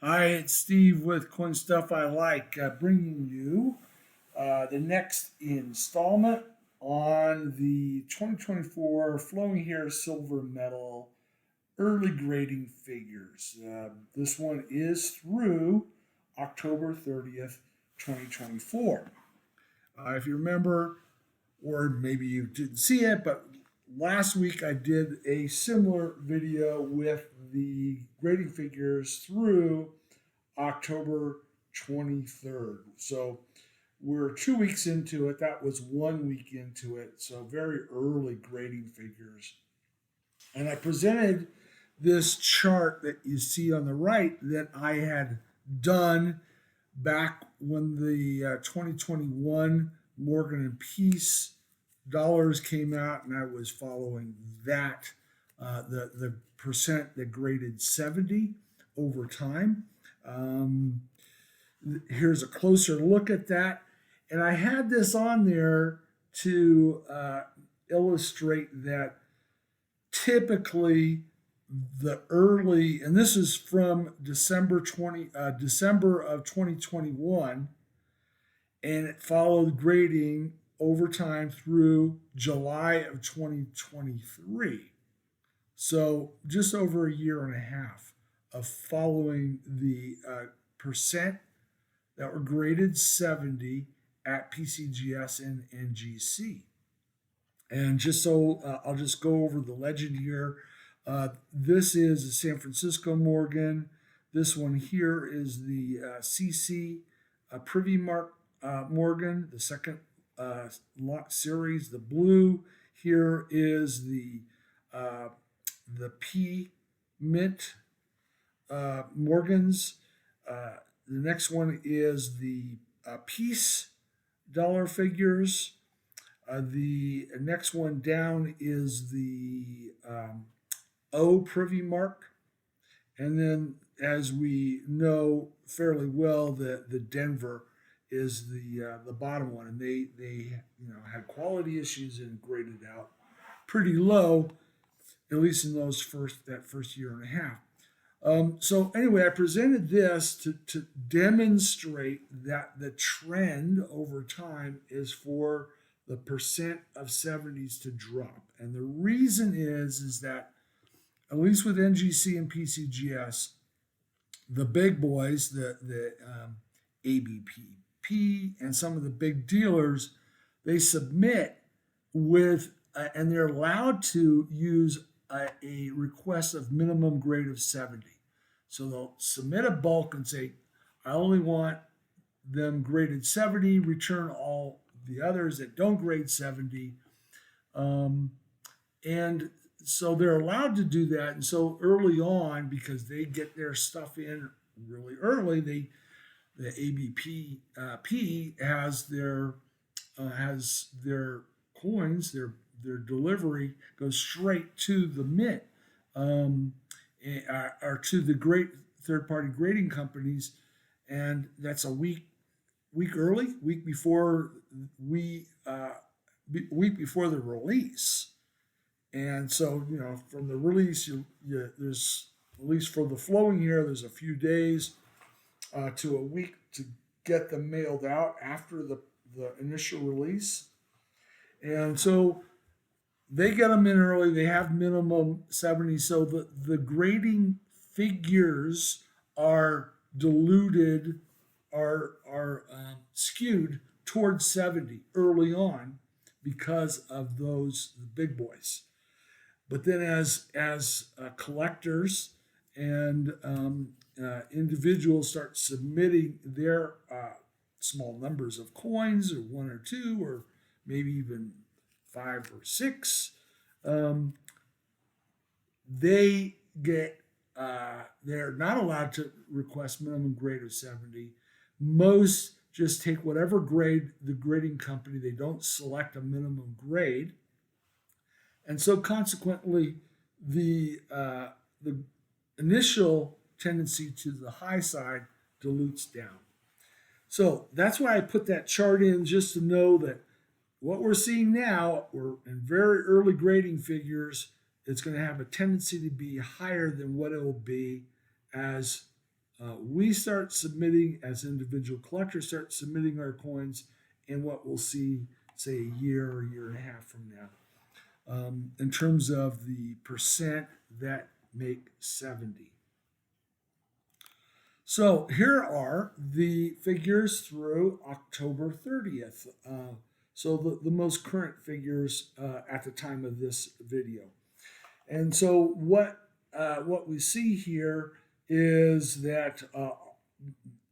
Hi, it's Steve with Coin Stuff I Like, bringing you the next installment on the 2024 Flowing Hair Silver Medal early grading figures. This one is through October 30th, 2024. If you remember, or maybe you didn't see it, but last week I did a similar video with the grading figures through October 23rd. So we're 2 weeks into it. That was 1 week into it. So very early grading figures. And I presented this chart that you see on the right that I had done back when the 2021 Morgan and Peace dollars came out, and I was following that, the percent that graded 70 over time. Um, Here's a closer look at that. And I had this on there to illustrate that typically the early, and this is from December of 2021, and it followed grading over time through July of 2023. So just over a year and a half of following the percent that were graded 70 at PCGS and NGC. And just so I'll just go over the legend here. This is the San Francisco Morgan. This one here is the CC Privy Mark Morgan, the second lot series. The blue here is the P Mint Morgans. The next one is the Peace dollar figures. The next one down is the O Privy Mark. And then, as we know fairly well, the Denver is the bottom one, and they had quality issues and graded out pretty low, at least in that first year and a half. So anyway, I presented this to demonstrate that the trend over time is for the percent of 70s to drop. And the reason is that, at least with NGC and PCGS, the big boys, the ABPP and some of the big dealers, they submit with, and they're allowed to use a request of minimum grade of 70. So they'll submit a bulk and say, I only want them graded 70, return all the others that don't grade 70. And so they're allowed to do that. And so early on, because they get their stuff in really early, the ABP has their coins, their delivery goes straight to the mint, or to the great third party grading companies, and that's a week early, week before the release. And so, from the release, there's, at least for the flowing here, there's a few days to a week to get them mailed out after the initial release. And so they get them in early. They have minimum 70. So the grading figures are diluted, are skewed towards 70 early on because of those big boys. But then, as collectors and individuals start submitting their small numbers of coins, or one or two, or maybe even five or six, they get they're not allowed to request minimum grade of 70. Most just take whatever grade the grading company. They don't select a minimum grade, and so consequently, the initial tendency to the high side dilutes down. So that's why I put that chart in, just to know that what we're seeing now, we're in very early grading figures. It's going to have a tendency to be higher than what it will be as we start submitting as individual collectors, start submitting our coins in what we'll see, say, a year or a year and a half from now. In terms of the percent that make 70. So here are the figures through October 30th. So the most current figures at the time of this video. And so what we see here is that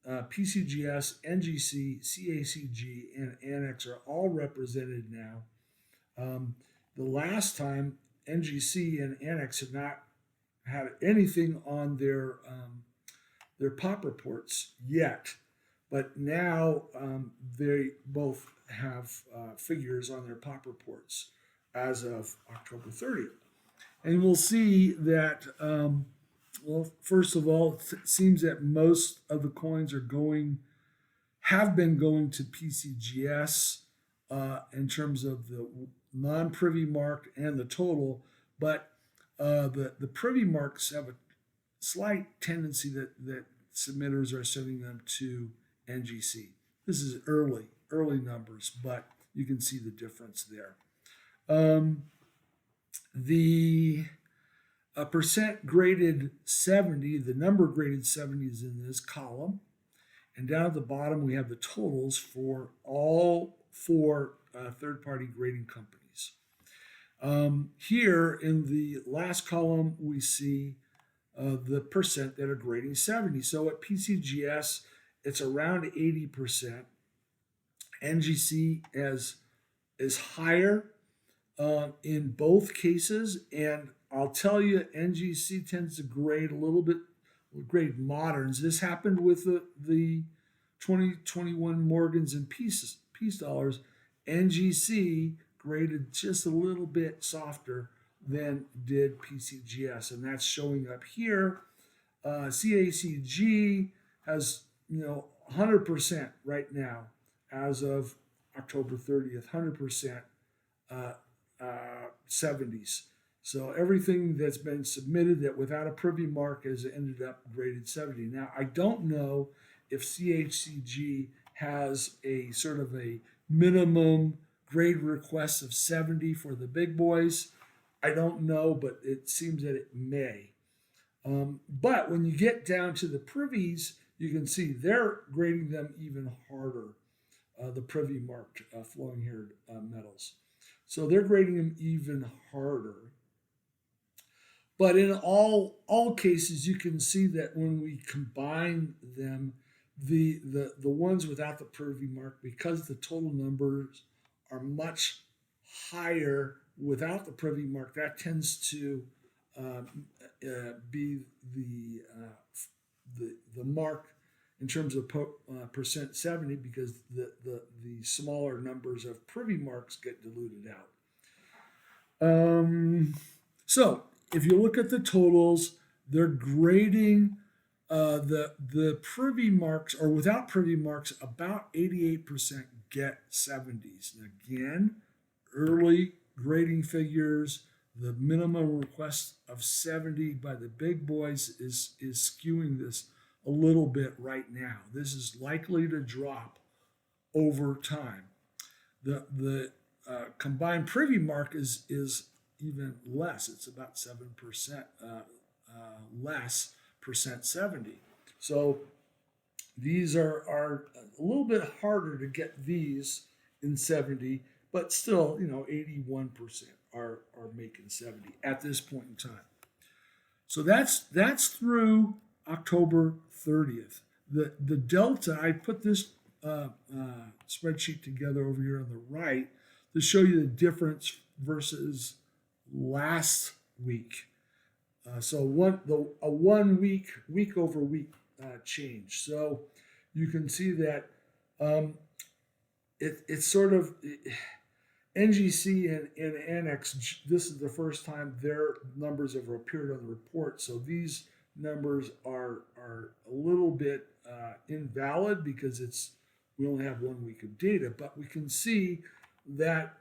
PCGS, NGC, CACG, and Annex are all represented now. The last time NGC and Annex had not had anything on their pop reports yet, but now they both have figures on their pop reports as of October 30th. And we'll see that, well, first of all, it seems that most of the coins have been going to PCGS in terms of the non-privy marked and the total, but the privy marks have a slight tendency that submitters are sending them to NGC. This is early numbers, but you can see the difference there. The percent graded 70, the number graded 70 is in this column. And down at the bottom, we have the totals for all four third-party grading companies. Here in the last column, we see the percent that are grading 70. So at PCGS, it's around 80%. NGC is higher in both cases, and I'll tell you, NGC tends to grade grade moderns. This happened with the 2021 Morgans and Peace dollars. NGC graded just a little bit softer than did PCGS, and that's showing up here. CACG has 100% right now as of October 30th, 100% 70s. So everything that's been submitted that without a privy mark has ended up graded 70. Now, I don't know if CHCG has a sort of a minimum grade request of 70 for the big boys. I don't know, but it seems that it may. But when you get down to the privies, you can see they're grading them even harder, the privy marked flowing haired metals. So they're grading them even harder. But in all cases, you can see that when we combine them, the ones without the privy mark, because the total numbers are much higher without the privy mark, that tends to be the mark in terms of percent 70, because the smaller numbers of privy marks get diluted out. So if you look at the totals, they're grading the privy marks, or without privy marks, about 88% get 70s. And again, early grading figures, the minimum request of 70 by the big boys is skewing this a little bit right now. This is likely to drop over time. The combined privy mark is even less. It's about 7% less, percent 70. So these are a little bit harder to get these in 70, but still, 81% are making 70 at this point in time. So that's through October 30th. The delta, I put this spreadsheet together over here on the right to show you the difference versus last week. So a 1 week over week change. So you can see that it's sort of NGC and Annex. This is the first time their numbers have appeared on the report. So these numbers are a little bit invalid because we only have 1 week of data. But we can see that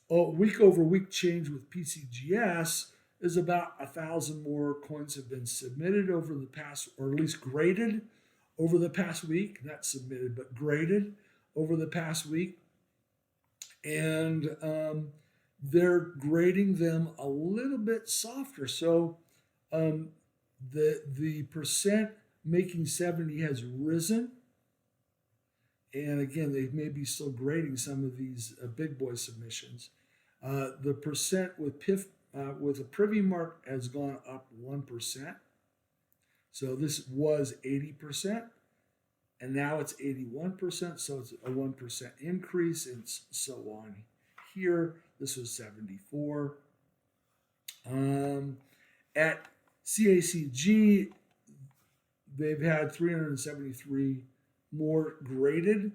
week over week change with PCGS is about 1,000 more coins have been submitted over the past, or at least graded over the past week. Not submitted, but graded over the past week. And they're grading them a little bit softer. So um, the percent making 70 has risen. And again, they may be still grading some of these big boy submissions. The percent with PIF with a privy mark has gone up 1%. So this was 80%, and now it's 81%. So it's a 1% increase, and so on. Here, this was 74. At CACG, they've had 373 more graded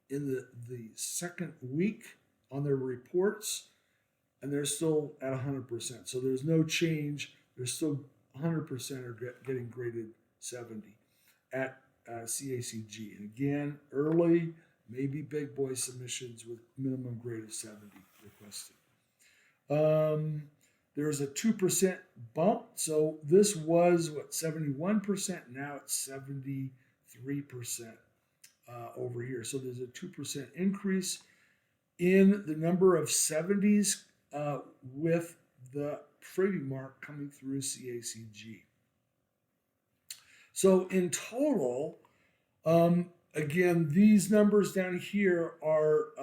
in the second week on their reports, and they're still at 100%. So there's no change. They're still 100% are getting graded 70 at CACG. And again, early, maybe big boy submissions with minimum grade of 70 requested. There's a 2% bump. So this was 71%. Now it's 73% over here. So there's a 2% increase in the number of 70s with the privy mark coming through CACG. So in total, again, these numbers down here are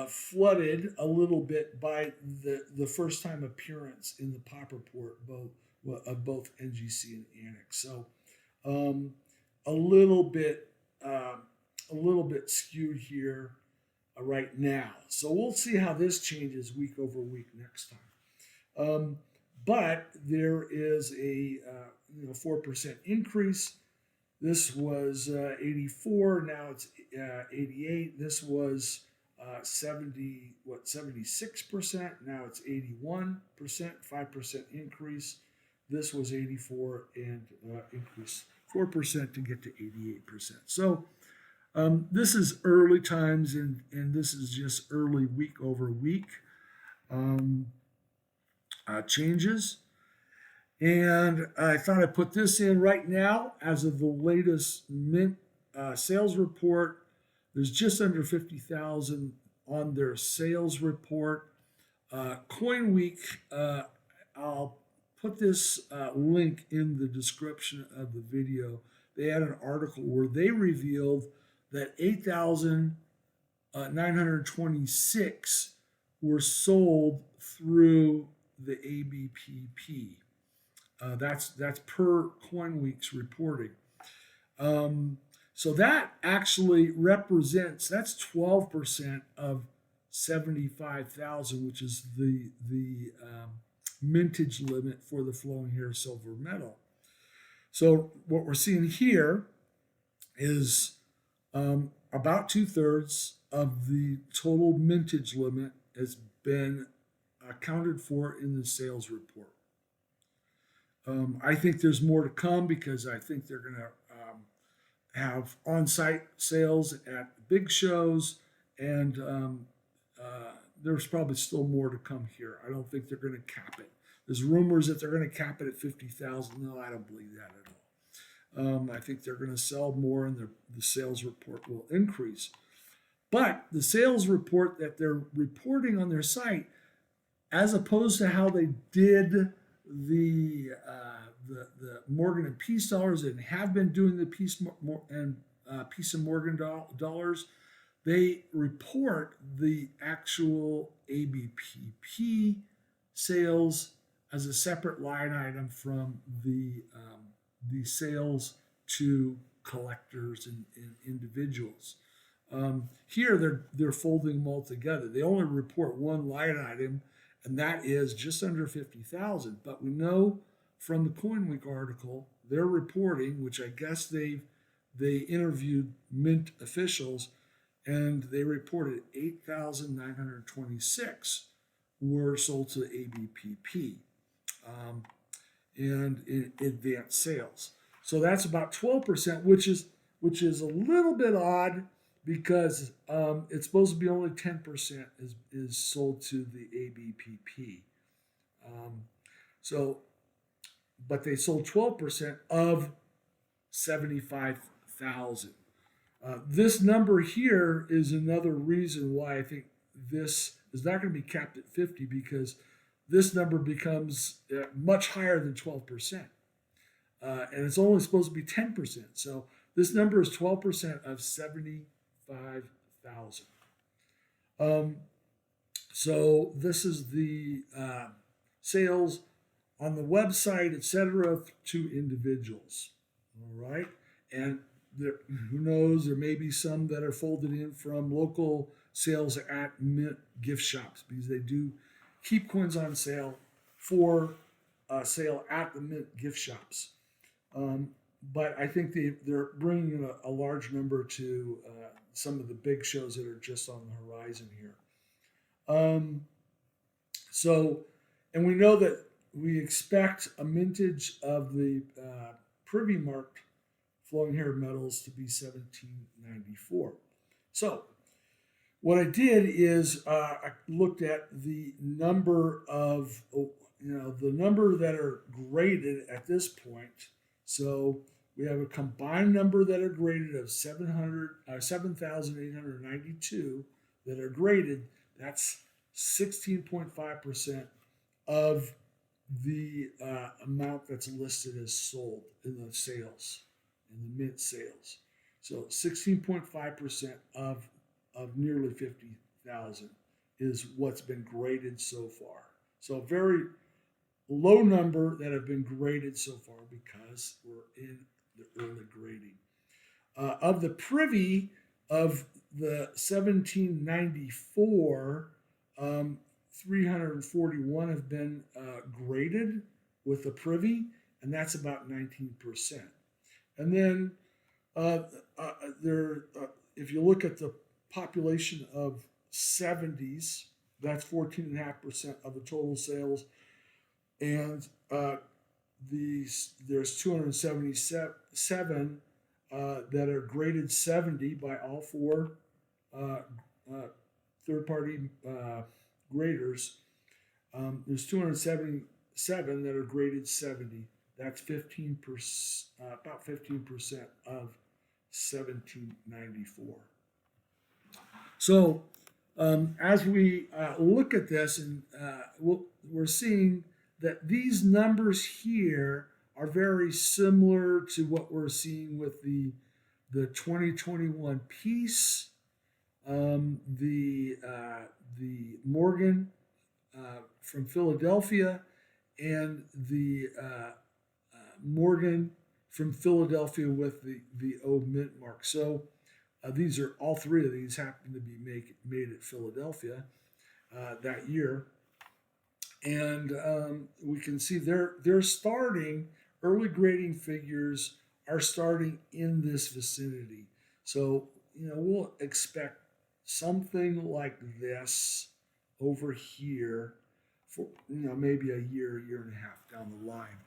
flooded a little bit by the first time appearance in the pop report of both NGC and Annex. So a little bit skewed here right now. So we'll see how this changes week over week next time. But there is a 4% increase. This was 84. Now it's 88. This was 76%. Now it's 81%. 5% increase. This was 84 and increased 4% to get to 88%. So this is early times, and this is just early week over week changes. And I thought I'd put this in right now as of the latest Mint sales report. There's just under 50,000 on their sales report. CoinWeek, I'll put this link in the description of the video. They had an article where they revealed that 8,926 were sold through the ABPP. That's per CoinWeek's reporting. So that actually represents, that's 12% of 75,000, which is the mintage limit for the flowing hair silver metal. So what we're seeing here is about 2/3 of the total mintage limit has been accounted for in the sales report. I think there's more to come because I think they're going to have on-site sales at big shows, and there's probably still more to come here. I don't think they're going to cap it. There's rumors that they're going to cap it at 50,000. No, I don't believe that at all. I think they're going to sell more, and the sales report will increase. But the sales report that they're reporting on their site, as opposed to how they did the Morgan and Peace dollars and have been doing the Peace and Morgan dollars, they report the actual ABPP sales as a separate line item from the sales to collectors and individuals. Here they're folding them all together. They only report one line item, and that is just under 50,000. But we know from the CoinWeek article, they're reporting, which I guess they interviewed Mint officials, and they reported 8,926 were sold to the ABPP and in advanced sales. So that's about 12%, which is a little bit odd because it's supposed to be only 10% is sold to the ABPP. So, but they sold 12% of 75,000. This number here is another reason why I think this is not going to be capped at 50, because this number becomes much higher than 12%. And it's only supposed to be 10%. So this number is 12% of 75,000. So this is the sales on the website, etc., to individuals. All right, and there, who knows? There may be some that are folded in from local sales at Mint gift shops, because they do keep coins on sale for sale at the Mint gift shops. But I think they're bringing a large number to some of the big shows that are just on the horizon here. So, and we know that we expect a mintage of the Privy marked flowing hair metals to be 1794. So, what I did is I looked at the number of, the number that are graded at this point. So we have a combined number that are graded of 7,892 that are graded. That's 16.5% of the amount that's listed as sold in the sales, in the Mint sales. So 16.5% of nearly 50,000 is what's been graded so far. So a very low number that have been graded so far, because we're in the early grading. Of the Privy of the 1794, 341 have been graded with the Privy, and that's about 19%. And then if you look at the population of 70s, that's 14.5% of the total sales, and there's 277 that are graded 70 by all four third-party graders. There's 277 that are graded 70. That's 15%, about 15% of 1794. So as we look at this, and we're seeing that these numbers here are very similar to what we're seeing with the 2021 piece, the Morgan from Philadelphia, and the Morgan from Philadelphia with the O Mint mark. So these are, all three of these happen to be made at Philadelphia that year. And we can see they're starting, early grading figures are starting in this vicinity. So, we'll expect something like this over here for, maybe a year and a half down the line.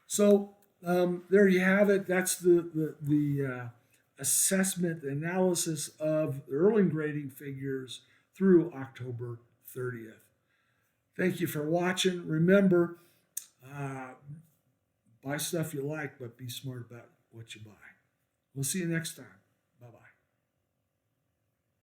So there you have it. That's the assessment, the analysis of the early grading figures through October 30th. Thank you for watching. Remember, buy stuff you like, but be smart about what you buy. We'll see you next time. Bye-bye.